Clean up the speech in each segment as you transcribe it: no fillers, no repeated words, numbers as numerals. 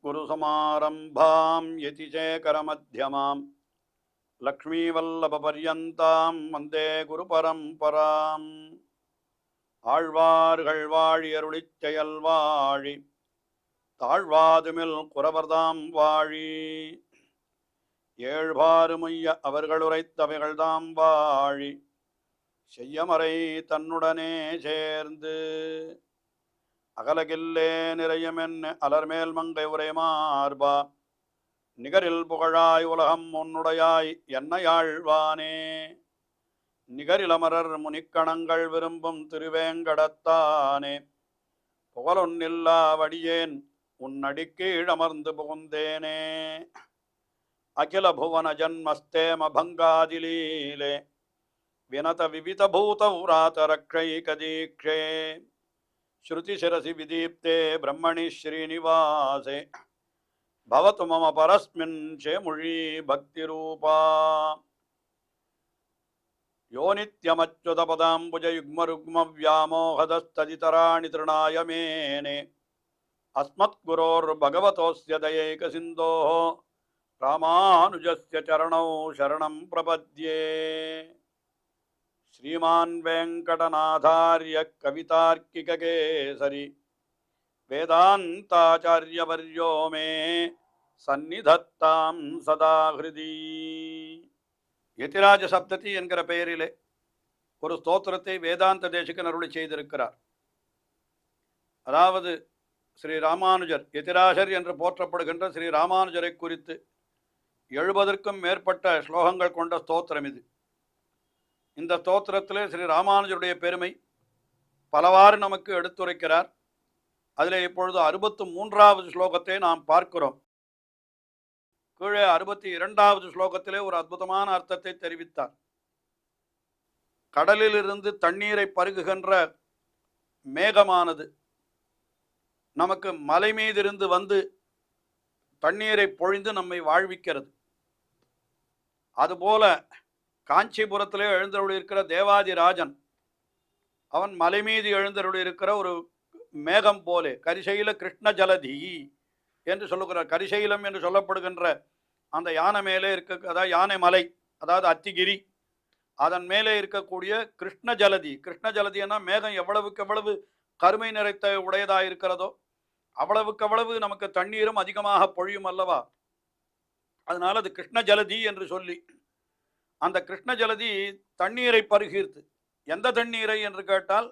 अस्मद्गुरुसमारम्भां यतिशेखरमध्यमां लक्ष्मीवल्लभपर्यन्तां वन्दे गुरुपरम्पराम् ஆழ்வார்கள் வாழி அருளிச் செயல் வாழி தாழ்வாதுமில் குறவர்தாம் வாழி ஏழ்பாறுமைய அவர்கள் உரைத்தவைகள்தாம் வாழி செய்யமறை தன்னுடனே சேர்ந்து அகலகில்லே நிறையமென்ன அலர்மேல் மங்கை உரை மார்பா நிகரில் புகழாய் உலகம் உன்னுடையாய் என்னையாழ்வானே நிகரிலமரர் முனிக்கணங்கள் விரும்பும் திருவேங்கடத்தானே புகழொன்னில்லா வடியேன் உன்னடிக்கீழமர்ந்து புகுந்தேனே அகில புவன ஜன்மஸ்தேம பங்காதிலீலே வினத விவித பூதௌராத ரக்ஷைகதீக்ஷே ஸ்ருதிசிரசி விதீப்தே பிரம்மணி ஸ்ரீனிவாசே பவத்து மம பரஸ்மின் சேமுழி பக்திரூபா யோ நித்யமச்சுதபதாம்புஜயுக்மருக்மவ்யாமோகதஸ்ததிதராணி திருணாய மேனே அஸ்மத்குரோர்பகவதோஸ்ய தயைகசிந்தோः ராமானுஜஸ்ய சரணௌ சரணம் பிரபத்யே. ஸ்ரீமான் வெங்கடநாதார்ய கவிதார்க்கிககேசரி வேதாந்தாச்சார்யவர்யோ மே சந்நிதத்தாம் சதா ஹிருதி. யதிராஜ சப்ததி என்கிற பெயரிலே ஒரு ஸ்தோத்திரத்தை வேதாந்த தேசிகன் அருளி செய்திருக்கிறார். அதாவது ஸ்ரீ ராமானுஜர் யதிராஜர் என்று போற்றப்படுகின்ற ஸ்ரீ ராமானுஜரை குறித்து 70க்கும் மேற்பட்ட ஸ்லோகங்கள் கொண்ட ஸ்தோத்திரம் இது. இந்த ஸ்தோத்திரத்திலே ஸ்ரீ ராமானுஜருடைய பெருமை பலவாறு நமக்கு எடுத்துரைக்கிறார். அதில் இப்பொழுது 63வது ஸ்லோகத்தை நாம் பார்க்கிறோம். கீழே 62வது ஸ்லோகத்திலே ஒரு அற்புதமான அர்த்தத்தை தெரிவித்தார். கடலிலிருந்து தண்ணீரை பருகுகின்ற மேகமானது நமக்கு மலை மீதிருந்து வந்து தண்ணீரை பொழிந்து நம்மை வாழ்விக்கிறது. அதுபோல காஞ்சிபுரத்திலே எழுந்தருளியிருக்கிற தேவாதிராஜன் அவன் மலை மீது எழுந்தருளியிருக்கிற ஒரு மேகம் போலே கரிசைல கிருஷ்ண ஜலதி என்று சொல்லுகிறார். கரிசைலம் என்று சொல்லப்படுகின்ற அந்த யானை மேலே இருக்க, அதாவது யானை மலை, அதாவது அத்திகிரி, அதன் மேலே இருக்கக்கூடிய கிருஷ்ண ஜலதி. கிருஷ்ண ஜலதினா மேகம் எவ்வளவுக்கு எவ்வளவு கருமை நிறைத்த உடையதாக இருக்கிறதோ அவ்வளவுக்கு அவ்வளவு நமக்கு தண்ணீரும் அதிகமாக பொழியும் அல்லவா. அதனால அது கிருஷ்ண ஜலதி என்று சொல்லி அந்த கிருஷ்ண ஜலதி தண்ணீரை பருகிற்று. எந்த தண்ணீரை என்று கேட்டால்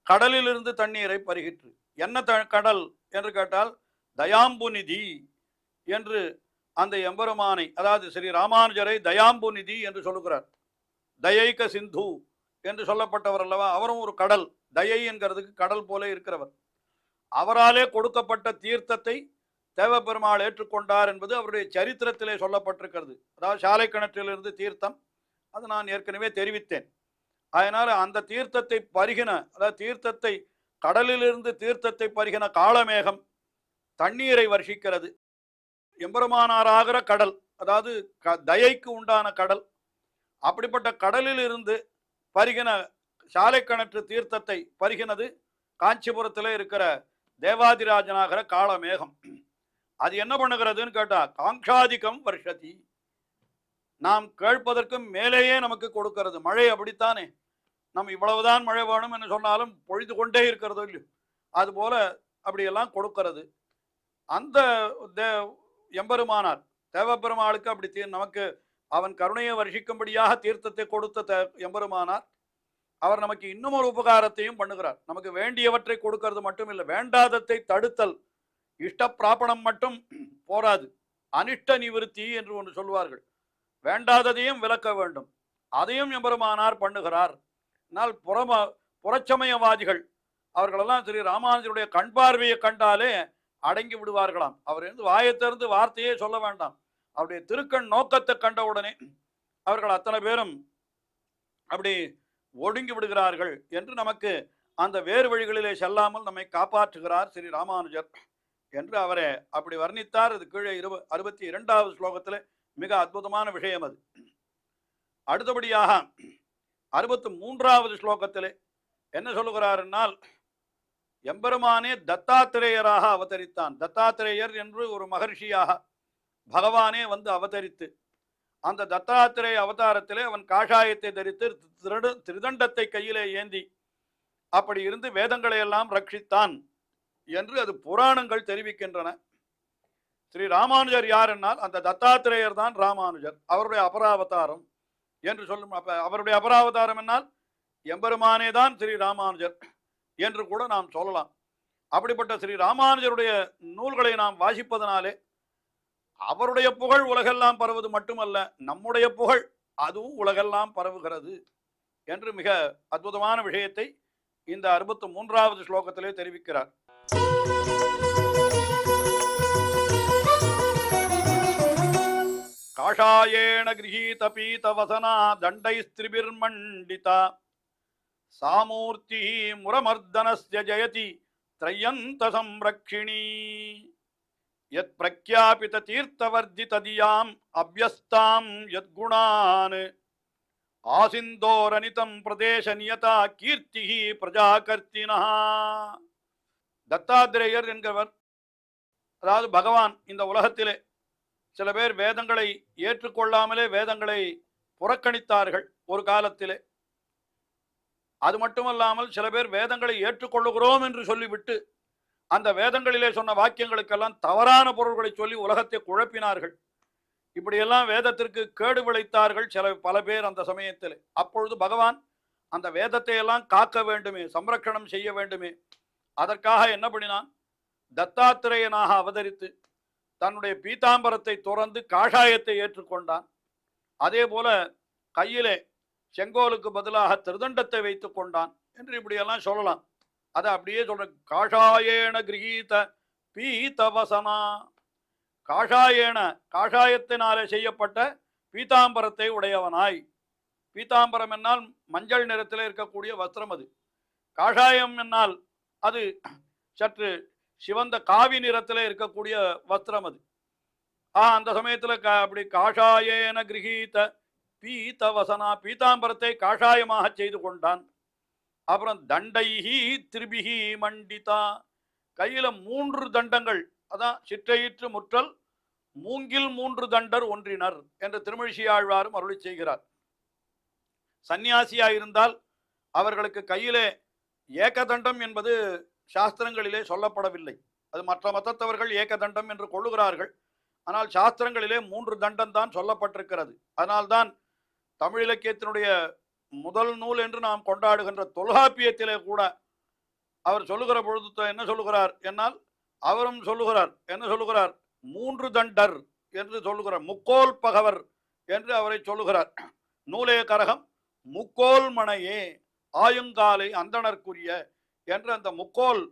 கடலிலிருந்து தண்ணீரை பருகிற்று. என்ன கடல் என்று கேட்டால் தயாம்புநிதி என்று அந்த எம்பெருமானை, அதாவது ஸ்ரீ ராமானுஜரை தயாம்புநிதி என்று சொல்லுகிறார். தயைக சிந்து என்று சொல்லப்பட்டவர் அல்லவா. அவரும் ஒரு கடல், தயை என்கிறதுக்கு கடல் போல இருக்கிறவர். அவராலே கொடுக்கப்பட்ட தீர்த்தத்தை தேவபெருமாள் ஏற்றுக்கொண்டார் என்பது அவருடைய சரித்திரத்திலே சொல்லப்பட்டிருக்கிறது. அதாவது சாலை கிணற்றிலிருந்து தீர்த்தம், அது நான் ஏற்கனவே தெரிவித்தேன். அதனால் அந்த தீர்த்தத்தை பருகின, அதாவது தீர்த்தத்தை கடலிலிருந்து தீர்த்தத்தை பருகின காளமேகம் தண்ணீரை வர்ஷிக்கிறது. எம்பெருமானாராகிற கடல், அதாவது தயைக்கு உண்டான கடல், அப்படிப்பட்ட கடலில் இருந்து பருகின சாலை கிணற்று தீர்த்தத்தை பருகினது காஞ்சிபுரத்தில் இருக்கிற தேவாதிராஜனாகிற காளமேகம். அது என்ன பண்ணுகிறதுன்னு கேட்டா காங்காதிகம் வர்ஷதி, நாம் கேட்பதற்கும் மேலேயே நமக்கு கொடுக்கிறது. மழை அப்படித்தானே, நம்ம இவ்வளவுதான் மழை வேணும் என்று சொன்னாலும் பொழிந்து கொண்டே இருக்கிறதோ இல்லையோ, அதுபோல அப்படியெல்லாம் கொடுக்கிறது. அந்த எம்பெருமானார் தேவபெருமாளுக்கு அப்படி நமக்கு அவன் கருணையை வருஷிக்கும்படியாக தீர்த்தத்தை கொடுத்த எம்பெருமானார் அவர் நமக்கு இன்னும் ஒரு உபகாரத்தையும் பண்ணுகிறார். நமக்கு வேண்டியவற்றை கொடுக்கிறது மட்டும் இல்லை, வேண்டாதத்தை தடுத்தல். இஷ்ட பிராபணம் மட்டும் போராது, அனிஷ்ட நிவிருத்தி என்று ஒன்று சொல்வார்கள். வேண்டாததையும் விலக்க வேண்டும், அதையும் எம்பெருமானார் பண்ணுகிறார். ஆனால் புறச்சமயவாதிகள் அவர்களெல்லாம் ஸ்ரீ ராமானுஜருடைய கண் பார்வையை கண்டாலே அடங்கி விடுவார்களாம். அவர் இருந்து வாயத்திலிருந்து வார்த்தையே சொல்ல வேண்டாம், அவருடைய திருக்கண் நோக்கத்தை கண்டவுடனே அவர்கள் அத்தனை பேரும் அப்படி ஒடுங்கி விடுகிறார்கள் என்று நமக்கு அந்த வேறு வழிகளிலே செல்லாமல் நம்மை காப்பாற்றுகிறார் ஸ்ரீ ராமானுஜர் என்று அவரை அப்படி வர்ணித்தார். அது கீழே 62வது ஸ்லோகத்தில் மிக அற்புதமான விஷயம் அது. அடுத்தபடியாக 63வது ஸ்லோகத்திலே என்ன சொல்லுகிறார் என்னால், எம்பெருமானே தத்தாத்திரேயராக அவதரித்தான். தத்தாத்திரேயர் என்று ஒரு மகர்ஷியாக பகவானே வந்து அவதரித்து, அந்த தத்தாத்திரேய அவதாரத்திலே அவன் காஷாயத்தை தரித்து திருதண்டத்தை கையிலே ஏந்தி அப்படி இருந்து வேதங்களை எல்லாம் ரட்சித்தான் என்று அது புராணங்கள் தெரிவிக்கின்றன. ஸ்ரீ ராமானுஜர் யார் என்னால் அந்த தத்தாத்திரேயர் தான் ராமானுஜர், அவருடைய அபராவதாரம் என்று சொல்லும். அவருடைய அபராவதாரம் என்னால் எம்பெருமானே தான் ஸ்ரீ ராமானுஜர் என்று கூட நாம் சொல்லலாம். அப்படிப்பட்ட ஸ்ரீ ராமானுஜருடைய நூல்களை நாம் வாசிப்பதனாலே அவருடைய புகழ் உலகெல்லாம் பரவுவது மட்டுமல்ல, நம்முடைய புகழ் அதுவும் உலகெல்லாம் பரவுகிறது என்று மிக அற்புதமான விஷயத்தை இந்த 63வது ஸ்லோகத்திலே தெரிவிக்கிறார். காஷாயேண கிரஹீத பீத வசனா தண்டைஸ்திரிபிர்மண்டிதா சாமூர்த்தி முரமர்தனஸ்ய ஜயதி த்ரயந்த சம்ரக்ஷிணி யத் பிரக்யாபித தீர்த்தவர்ஜித தியாம் அவ்யஸ்தாம் யத்குணான் ஆசிந்தோரனிதம் பிரதேச நியதா கீர்த்தி பிரஜாகர்த்தினா. தத்தாத்திரேயர் என்கிறவர், அதாவது பகவான் இந்த உலகத்திலே சில பேர் வேதங்களை ஏற்றுக்கொள்ளாமலே வேதங்களை புறக்கணித்தார்கள் ஒரு காலத்திலே. அது மட்டுமல்லாமல் சில பேர் வேதங்களை ஏற்றுக்கொள்ளுகிறோம் என்று சொல்லிவிட்டு அந்த வேதங்களிலே சொன்ன வாக்கியங்களுக்கெல்லாம் தவறான பொருள்களை சொல்லி உலகத்தை குழப்பினார்கள். இப்படியெல்லாம் வேதத்திற்கு கேடு விளைத்தார்கள் பல பேர் அந்த சமயத்தில். அப்பொழுது பகவான் அந்த வேதத்தை எல்லாம் காக்க வேண்டுமே, சம்ரக்ஷணம் செய்ய வேண்டுமே, அதற்காக என்ன பண்ணினான்? தத்தாத்திரேயனாக அவதரித்து தன்னுடைய பீதாம்பரத்தை துறந்து காஷாயத்தை ஏற்றுக்கொண்டான். அதே போல கையிலே செங்கோலுக்கு பதிலாக திருதண்டத்தை வைத்துக் கொண்டான் என்று இப்படியெல்லாம் சொல்லலாம். அதை அப்படியே சொல்ற. காஷாயேன கிரகீத பீதவசனா, காஷாயேன காஷாயத்தினாலே செய்யப்பட்ட பீதாம்பரத்தை உடையவனாய். பீதாம்பரம் என்னால் மஞ்சள் நிறத்தில் இருக்கக்கூடிய வஸ்திரம், அது காஷாயம் என்னால் அது சற்று சிவந்த காவி நிறத்தில் இருக்கக்கூடிய வஸ்திரம் அது. அந்த சமயத்தில் அப்படி காஷாயேன கிரகீத பீதவசனா, பீதாம்பரத்தை காஷாயமாக செய்து கொண்டான். அப்புறம் தண்டைஹி திரிபிஹி மண்டிதா, கையில 3 தண்டங்கள், அதான் சிற்றையிற்று முற்றல் மூங்கில் 3 தண்டர் ஒன்றினர் என்று திருமழிசையாழ்வாரும் அருளி செய்கிறார். சந்நியாசியாயிருந்தால் அவர்களுக்கு கையிலே ஏகதண்டம் என்பது சாஸ்திரங்களிலே சொல்லப்படவில்லை. அது மற்ற மதத்தவர்கள் ஏகதண்டம் என்று கொள்ளுகிறார்கள். ஆனால் சாஸ்திரங்களிலே 3 தண்டம் தான் சொல்லப்பட்டிருக்கிறது. அதனால்தான் தமிழ் இலக்கியத்தினுடைய முதல் நூல் என்று நாம் கொண்டாடுகின்ற தொல்காப்பியத்திலே கூட அவர் சொல்லுகிற பொழுது என்ன சொல்லுகிறார் என்னால், அவரும் சொல்லுகிறார், என்ன சொல்லுகிறார்? 3 தண்டர் என்று சொல்லுகிறார். முக்கோல் பகவர் என்று அவரை சொல்லுகிறார். நூலே கரகம் முக்கோல் மனையே ஆயுங்காலை அந்தணர்க்குரிய என்று அந்த முக்கோல்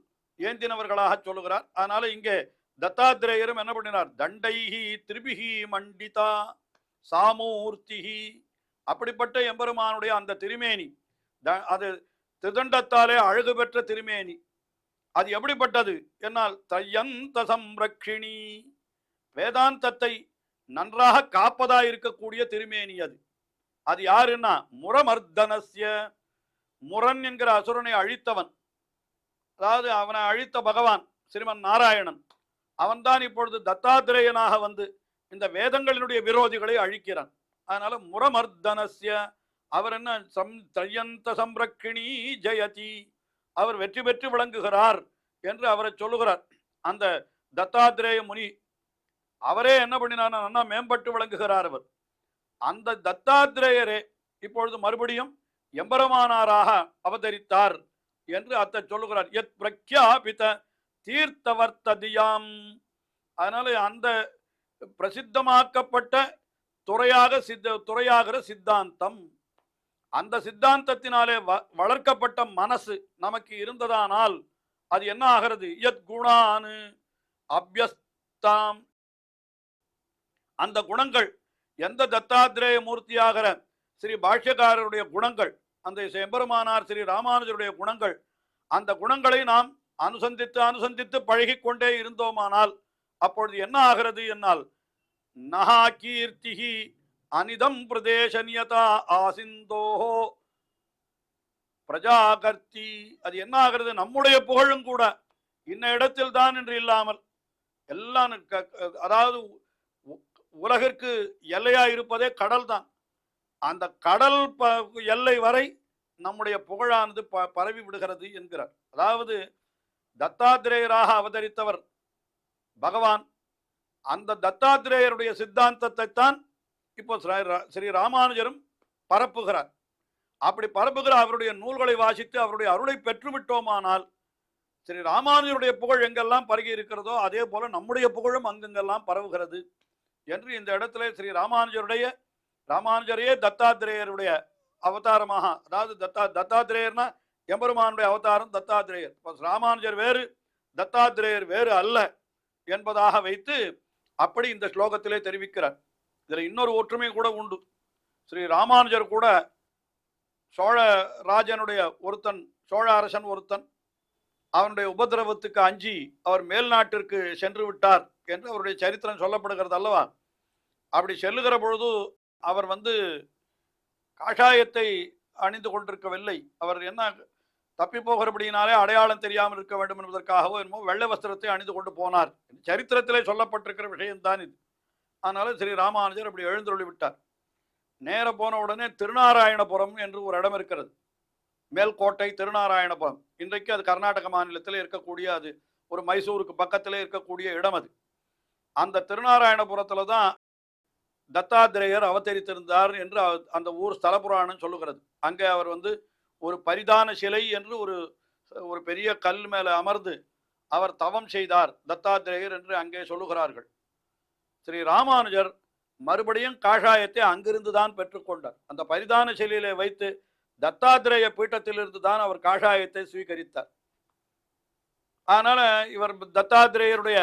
ஏந்தினவர்களாக சொல்லுகிறார். அதனால இங்கே தத்தாத்திரேயரும் என்ன பண்ணினார்? தண்டைஹி திரிபிஹி மண்டிதா சாமூர்த்திஹி, அப்படிப்பட்ட எம்பெருமானுடைய அந்த திருமேனி, அது திருதண்டத்தாலே அழகு பெற்ற திருமேனி. அது எப்படிப்பட்டது என்னால் த்ரயந்த சம்ரக்ஷிணி, வேதாந்தத்தை நன்றாக காப்பதாக இருக்கக்கூடிய திருமேனி அது. அது யாருன்னா முரமர்தனஸ்ய, முரன் என்கிற அசுரனை அழித்தவன், அதாவது அவனை அழித்த பகவான் ஸ்ரீமன் நாராயணன், அவன்தான் இப்பொழுது தத்தாத்திரேயனாக வந்து இந்த வேதங்களினுடைய விரோதிகளை அழிக்கிறான். அதனால முரமர்தனஸ்ய, அவர் என்ன த்ரயந்த சம்ரக்ஷிணி ஜெயதி, அவர் வெற்றி பெற்று விளங்குகிறார் என்று அவரை சொல்லுகிறார். அந்த தத்தாத்திரேய முனி அவரே என்ன பண்ணினார்? நல்லா மேம்பட்டு விளங்குகிறார் அவர். அந்த தத்தாத்திரேயரே இப்பொழுது மறுபடியும் எம்பெருமானாராக அவதரித்தார் என்று அத்தை சொல்லுகிறார். யத் பிரக்யாபித தீர்த்தவர்த்ததியாம், அதனால அந்த பிரசித்தமாக்கப்பட்ட துறையாகிற சித்தாந்தம், அந்த சித்தாந்தத்தினாலே வளர்க்கப்பட்ட மனசு நமக்கு இருந்ததானால் அது என்ன ஆகிறது? யத் குணானு அபியஸ்தாம், அந்த குணங்கள், எந்த தத்தாத்திரேய மூர்த்தியாகிற ஸ்ரீ பாஷ்யக்காரருடைய குணங்கள், அந்த எம்பெருமானார் ஸ்ரீ ராமானுஜருடைய குணங்கள், அந்த குணங்களை நாம் அனுசந்தித்து பழகி கொண்டே இருந்தோமானால் அப்பொழுது என்ன ஆகிறது என்னால், நஹா கீர்த்திஹி அனிதம் பிரதேச நியதா ஆசிந்தோஹோ பிரஜாகர்த்தி. அது என்ன ஆகிறது? நம்முடைய புகழும் கூட இன்ன இடத்தில் தான் என்று இல்லாமல் எல்லாம் அதாவது உலகிற்கு எல்லையா இருப்பதே கடல் தான். அந்த கடல் எல்லை வரை நம்முடைய புகழானது பரவி விடுகிறது என்கிறார். அதாவது தத்தாத்திரேயராக அவதரித்தவர் பகவான். அந்த தத்தாத்திரேயருடைய சித்தாந்தத்தை தான் இப்போ ஸ்ரீ ராமானுஜரும் பரப்புகிறார். அப்படி பரப்புகிற அவருடைய நூல்களை வாசித்து அவருடைய அருளை பெற்றுவிட்டோமானால் ஸ்ரீ ராமானுஜருடைய புகழ் எங்கெல்லாம் பரகி இருக்கிறதோ அதே போல நம்முடைய புகழும் அங்கெங்கெல்லாம் பரவுகிறது என்று இந்த இடத்துல ஸ்ரீ ராமானுஜரையே தத்தாத்திரேயருடைய அவதாரமாக, அதாவது தத்தாத்திரேயர்னா எம்பெருமானுடைய அவதாரம் தத்தாத்திரேயர். ராமானுஜர் வேறு, தத்தாத்திரேயர் வேறு அல்ல என்பதாக வைத்து அப்படி இந்த ஸ்லோகத்திலே தெரிவிக்கிறார். இதில் இன்னொரு ஒற்றுமை கூட உண்டு. ஸ்ரீ ராமானுஜர் கூட சோழ ராஜனுடைய ஒருத்தன், சோழ அரசன் ஒருத்தன், அவனுடைய உபதிரவத்துக்கு அஞ்சி அவர் மேல் நாட்டிற்கு சென்று விட்டார் என்று அவருடைய சரித்திரம் சொல்லப்படுகிறது அல்லவா? அப்படி செல்லுகிற பொழுது அவர் காஷாயத்தை அணிந்து கொண்டிருக்கவில்லை. அவர் என்ன தப்பி போகிறபடியினாலே அடையாளம் தெரியாமல் இருக்க வேண்டும் என்பதற்காகவோ என்னமோ வெள்ளை வஸ்திரத்தை அணிந்து கொண்டு போனார். சரித்திரத்திலே சொல்லப்பட்டிருக்கிற விஷயம்தான் இது. அதனால ஸ்ரீ ராமானுஜர் அப்படி எழுந்தருளி விட்டார். நேர போன உடனே திருநாராயணபுரம் என்று ஒரு இடம் இருக்கிறது. மேல்கோட்டை திருநாராயணபுரம். இன்றைக்கு அது கர்நாடக மாநிலத்தில் இருக்கக்கூடிய, அது ஒரு மைசூருக்கு பக்கத்திலே இருக்கக்கூடிய இடம் அது. அந்த திருநாராயணபுரத்துல தான் தத்தாத்திரேயர் அவதரித்திருந்தார் என்று அந்த ஊர் ஸ்தல புராணம் சொல்லுகிறது. அங்கே அவர் ஒரு பரிதான சிலை என்று ஒரு பெரிய கல் மேல அமர்ந்து அவர் தவம் செய்தார் தத்தாத்திரேயர் என்று அங்கே சொல்லுகிறார்கள். ஸ்ரீ ராமானுஜர் மறுபடியும் காஷாயத்தை அங்கிருந்து தான் பெற்றுக்கொண்டார். அந்த பரிதான சிலையிலே வைத்து தத்தாத்திரேய பீட்டத்திலிருந்து தான் அவர் காஷாயத்தை ஸ்வீகரித்தார். அதனால இவர் தத்தாத்திரேயருடைய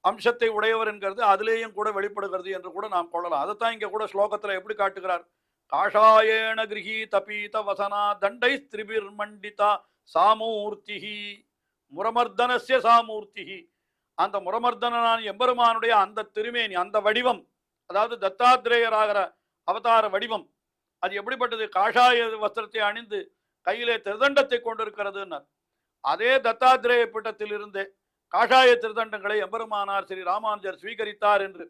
அம்சத்தை உடையவர் என்கிறது அதிலேயும் கூட வெளிப்படுகிறது என்று கூட நாம் கொள்ளலாம். அதைத்தான் இங்க கூட ஸ்லோகத்துல எப்படி காட்டுகிறார்? காஷாயேன கிரகீத பீத வசனா தண்டை திரிபிர் மண்டிதா சாமூர்த்திஹி முரமர்தனஸ்ய சாமூர்த்திஹி. அந்த முரமர்தனான எம்பெருமானுடைய அந்த திருமேனி, அந்த வடிவம், அதாவது தத்தாத்திரேயராகிற அவதார வடிவம், அது எப்படிப்பட்டது? காஷாய வஸ்திரத்தை அணிந்து கையிலே திருதண்டத்தை கொண்டிருக்கிறதுன்னார். அதே தத்தாத்திரேய பீட்டத்தில் இருந்து காஷாய திருதண்டங்களை எம்பெருமானார் ஸ்ரீ ராமானுஜர் ஸ்வீகரித்தார் என்று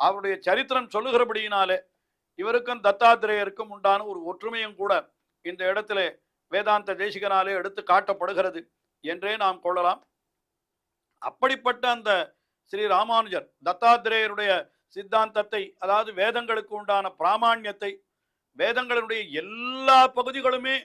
அவருடைய சரித்திரம் சொல்லுகிறபடியினாலே இவருக்கும் தத்தாத்திரேயருக்கும் உண்டான ஒரு ஒற்றுமையும் கூட இந்த இடத்திலே வேதாந்த தேசிகனாலே எடுத்து காட்டப்படுகிறது என்றே நாம் கொள்ளலாம். அப்படிப்பட்ட அந்த ஸ்ரீ ராமானுஜர் தத்தாத்திரேயருடைய சித்தாந்தத்தை, அதாவது வேதங்களுக்கு உண்டான பிராமாண்யத்தை, வேதங்களுடைய எல்லா பகுதிகளுமே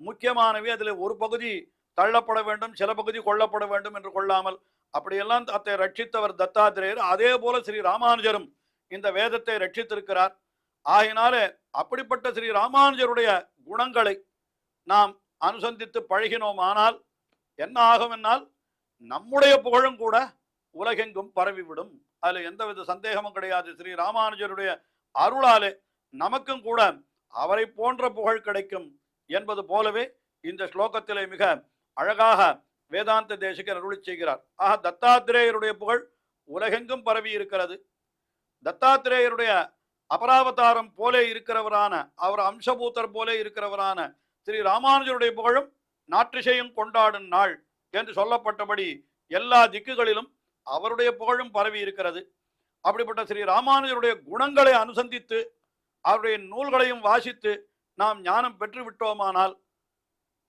முக்கியமானவை, அதில் ஒரு பகுதி தள்ளப்பட வேண்டும், சில பகுதி கொல்லப்பட வேண்டும் என்று கொள்ளாமல் அப்படியெல்லாம் அதை ரட்சித்தவர் தத்தாத்திரேயர். அதே போல ஸ்ரீ ராமானுஜரும் இந்த வேதத்தை ரட்சித்திருக்கிறார். ஆகினாலே அப்படிப்பட்ட ஸ்ரீ ராமானுஜருடைய குணங்களை நாம் அனுசந்தித்து பழகினோமானால் என்ன ஆகும் என்னால் நம்முடைய புகழும் கூட உலகெங்கும் பரவிவிடும். அதில் எந்தவித சந்தேகமும் கிடையாது. ஸ்ரீ ராமானுஜருடைய அருளாலே நமக்கும் கூட அவரை போன்ற புகழ் கிடைக்கும் என்பது போலவே இந்த ஸ்லோகத்திலே மிக அழகாக வேதாந்த தேசிகர் அருளி செய்கிறார். ஆக தத்தாத்திரேயருடைய புகழ் உலகெங்கும் பரவி இருக்கிறது. தத்தாத்திரேயருடைய அபராவதாரம் போலே இருக்கிறவரான, அவர் அம்சபூத்தர் போலே இருக்கிறவரான ஸ்ரீ ராமானுஜருடைய புகழும் நாற்றிசையும் கொண்டாடும் நாள் என்று சொல்லப்பட்டபடி எல்லா திக்குகளிலும் அவருடைய புகழும் பரவி இருக்கிறது. அப்படிப்பட்ட ஸ்ரீ ராமானுஜருடைய குணங்களை அனுசந்தித்து அவருடைய நூல்களையும் வாசித்து நாம் ஞானம் பெற்று விட்டோமானால்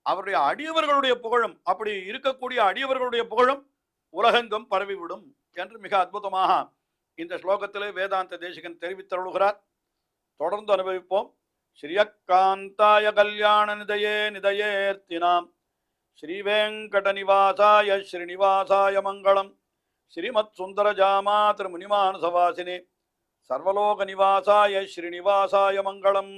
அவருடைய அடியவர்களுடைய புகழும், அப்படி இருக்கக்கூடிய அடியவர்களுடைய புகழும் உலகெங்கும் பரவிவிடும் என்று மிக அற்புதமாக இந்த ஸ்லோகத்திலே வேதாந்த தேசிகன் தெரிவித்தருளுகிறார். தொடர்ந்து அனுபவிப்போம். ஸ்ரீயக்காந்தாய கல்யாண நிதயே நிதயேர்த்தினாம் ஸ்ரீவேங்கட நிவாசாய ஸ்ரீனிவாசாய மங்களம். ஸ்ரீமத் சுந்தர ஜாமா திருமுனிமானசவாசினே சர்வலோக நிவாசாய ஸ்ரீனிவாசாய மங்களம்.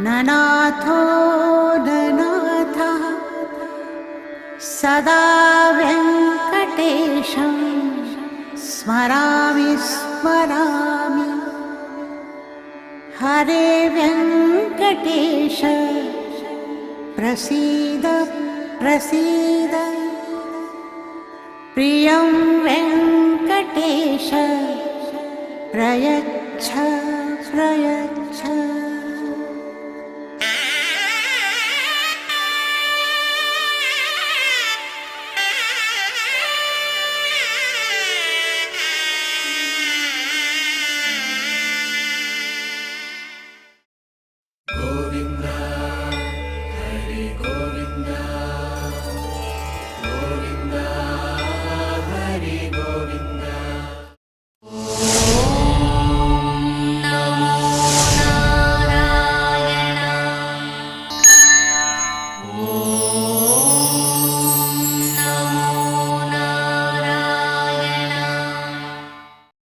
ननाथो ननाथः सदा वेङ्कटेशं स्मरामि स्मरामि हरे वेङ्कटेश प्रसीद प्रसीद प्रियं वेङ्कटेश प्रयच्छ प्रयच्छ।